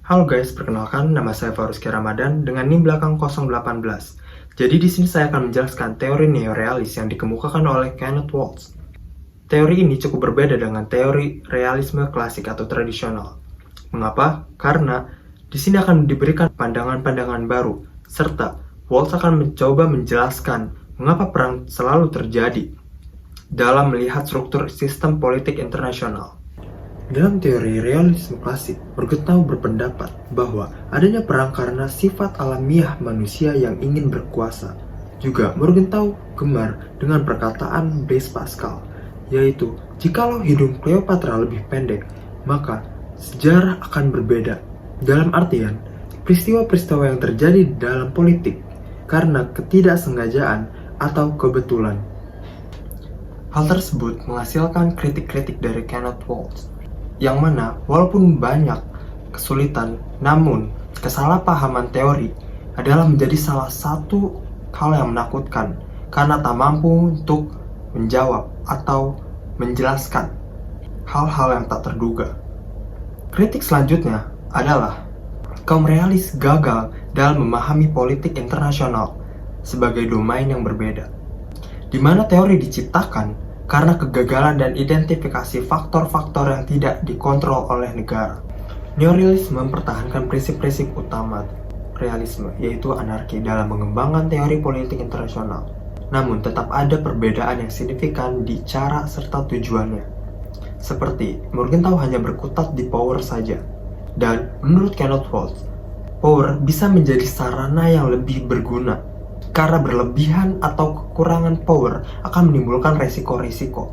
Halo guys, perkenalkan nama saya Faruski Ramadan dengan NIM belakang 018. Jadi di sini saya akan menjelaskan teori neorealis yang dikemukakan oleh Kenneth Waltz. Teori ini cukup berbeda dengan teori realisme klasik atau tradisional. Mengapa? Karena di sini akan diberikan pandangan-pandangan baru, serta Waltz akan mencoba menjelaskan mengapa perang selalu terjadi dalam melihat struktur sistem politik internasional. Dalam teori realisme klasik, Morgenthau berpendapat bahwa adanya perang karena sifat alamiah manusia yang ingin berkuasa. Juga Morgenthau gemar dengan perkataan Blaise Pascal, yaitu jikalau hidung Cleopatra lebih pendek, maka sejarah akan berbeda. Dalam artian, peristiwa-peristiwa yang terjadi dalam politik karena ketidaksengajaan atau kebetulan. Hal tersebut menghasilkan kritik-kritik dari Kenneth Waltz, yang mana walaupun banyak kesulitan, namun kesalahpahaman teori adalah menjadi salah satu hal yang menakutkan karena tak mampu untuk menjawab atau menjelaskan hal-hal yang tak terduga. Kritik selanjutnya adalah kaum realis gagal dalam memahami politik internasional sebagai domain yang berbeda, di mana teori diciptakan karena kegagalan dan identifikasi faktor-faktor yang tidak dikontrol oleh negara. Neorealisme mempertahankan prinsip-prinsip utama realisme, yaitu anarki dalam mengembangkan teori politik internasional. Namun tetap ada perbedaan yang signifikan di cara serta tujuannya. Seperti Morgenthau hanya berkutat di power saja. Dan menurut Kenneth Waltz, power bisa menjadi sarana yang lebih berguna. Karena berlebihan atau kekurangan power akan menimbulkan resiko-risiko.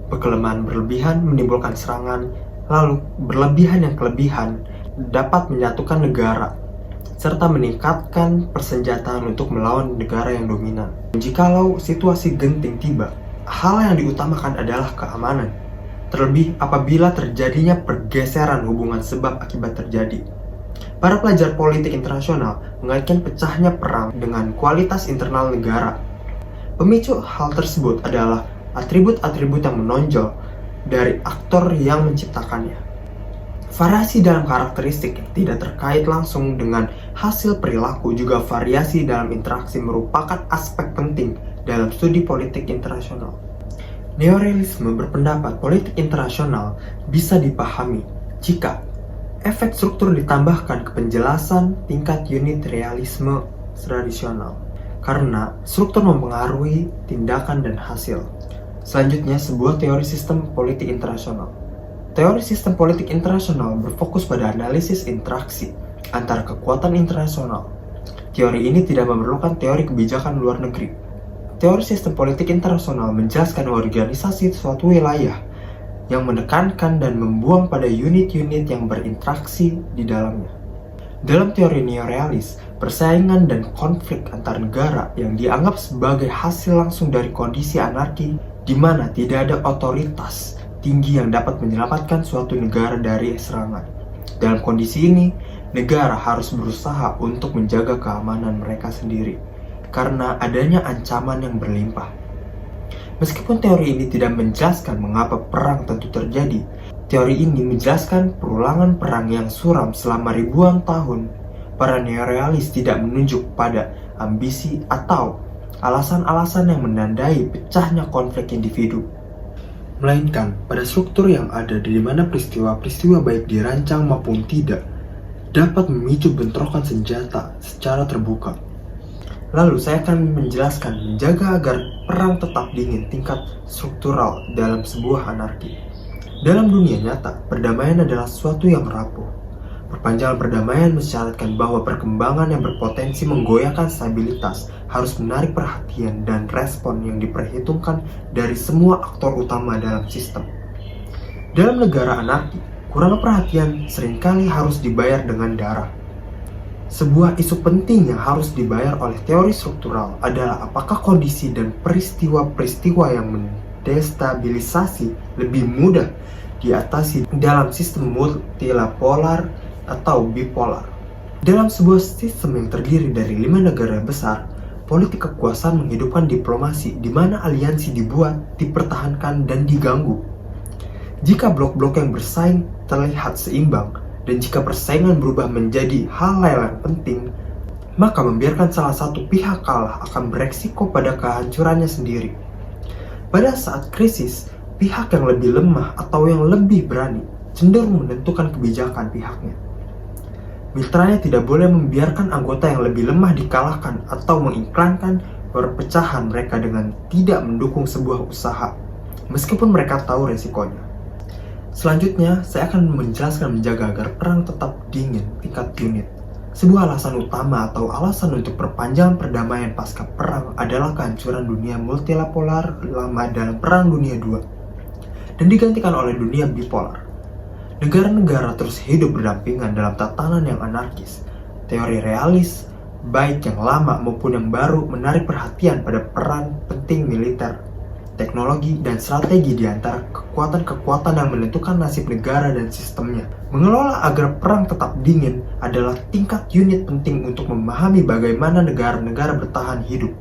Kelemahan berlebihan menimbulkan serangan, lalu berlebihan yang kelebihan dapat menyatukan negara, serta meningkatkan persenjataan untuk melawan negara yang dominan. Jikalau situasi genting tiba, hal yang diutamakan adalah keamanan, terlebih apabila terjadinya pergeseran hubungan sebab akibat terjadi. Para pelajar politik internasional mengaitkan pecahnya perang dengan kualitas internal negara. Pemicu hal tersebut adalah atribut-atribut yang menonjol dari aktor yang menciptakannya. Variasi dalam karakteristik yang tidak terkait langsung dengan hasil perilaku, juga variasi dalam interaksi merupakan aspek penting dalam studi politik internasional. Neorealisme berpendapat politik internasional bisa dipahami jika efek struktur ditambahkan ke penjelasan tingkat unit realisme tradisional, karena struktur mempengaruhi tindakan dan hasil. Selanjutnya, sebuah teori sistem politik internasional. Teori sistem politik internasional berfokus pada analisis interaksi antara kekuatan internasional. Teori ini tidak memerlukan teori kebijakan luar negeri. Teori sistem politik internasional menjelaskan organisasi suatu wilayah yang menekankan dan membuang pada unit-unit yang berinteraksi di dalamnya. Dalam teori neorealis, persaingan dan konflik antar negara yang dianggap sebagai hasil langsung dari kondisi anarki di mana tidak ada otoritas tinggi yang dapat menyelamatkan suatu negara dari serangan. Dalam kondisi ini, negara harus berusaha untuk menjaga keamanan mereka sendiri karena adanya ancaman yang berlimpah. Meskipun teori ini tidak menjelaskan mengapa perang tentu terjadi, teori ini menjelaskan perulangan perang yang suram selama ribuan tahun. Para neorealis tidak menunjuk pada ambisi atau alasan-alasan yang menandai pecahnya konflik individu, melainkan pada struktur yang ada di mana peristiwa-peristiwa baik dirancang maupun tidak dapat memicu bentrokan senjata secara terbuka. Lalu saya akan menjelaskan menjaga agar perang tetap dingin tingkat struktural dalam sebuah anarki. Dalam dunia nyata, perdamaian adalah sesuatu yang rapuh. Perpanjangan perdamaian mensyaratkan bahwa perkembangan yang berpotensi menggoyahkan stabilitas harus menarik perhatian dan respon yang diperhitungkan dari semua aktor utama dalam sistem. Dalam negara anarki, kurang perhatian seringkali harus dibayar dengan darah. Sebuah isu penting yang harus dibayar oleh teori struktural adalah apakah kondisi dan peristiwa-peristiwa yang mendestabilisasi lebih mudah diatasi dalam sistem multipolar atau bipolar. Dalam sebuah sistem yang terdiri dari 5 negara besar, politik kekuasaan menghidupkan diplomasi di mana aliansi dibuat, dipertahankan, dan diganggu. Jika blok-blok yang bersaing terlihat seimbang, Dan jika persaingan berubah menjadi hal yang penting, maka membiarkan salah satu pihak kalah akan beresiko pada kehancurannya sendiri. Pada saat krisis, pihak yang lebih lemah atau yang lebih berani cenderung menentukan kebijakan pihaknya. Mitranya tidak boleh membiarkan anggota yang lebih lemah dikalahkan atau mengiklankan perpecahan mereka dengan tidak mendukung sebuah usaha, meskipun mereka tahu resikonya. Selanjutnya, saya akan menjelaskan menjaga agar perang tetap dingin tingkat unit. Sebuah alasan utama atau alasan untuk perpanjangan perdamaian pasca perang adalah kehancuran dunia multipolar lama dalam Perang Dunia II dan digantikan oleh dunia bipolar. Negara-negara terus hidup berdampingan dalam tatanan yang anarkis. Teori realis, baik yang lama maupun yang baru, menarik perhatian pada peran penting militer, teknologi, dan strategi di antara kekuatan-kekuatan yang menentukan nasib negara dan sistemnya. Mengelola agar perang tetap dingin adalah tingkat unit penting untuk memahami bagaimana negara-negara bertahan hidup.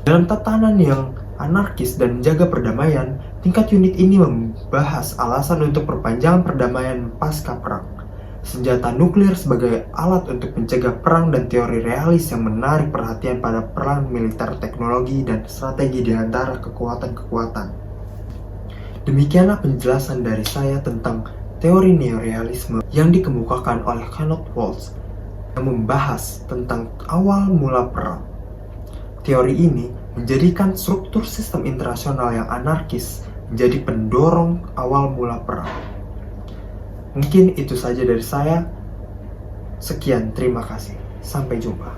Dalam tatanan yang anarkis dan menjaga perdamaian, tingkat unit ini membahas alasan untuk perpanjangan perdamaian pasca perang, senjata nuklir sebagai alat untuk mencegah perang, dan teori realis yang menarik perhatian pada peran militer, teknologi, dan strategi di antara kekuatan-kekuatan. Demikianlah penjelasan dari saya tentang teori neorealisme yang dikemukakan oleh Kenneth Waltz yang membahas tentang awal mula perang. Teori ini menjadikan struktur sistem internasional yang anarkis menjadi pendorong awal mula perang. Mungkin itu saja dari saya. Sekian, terima kasih. Sampai jumpa.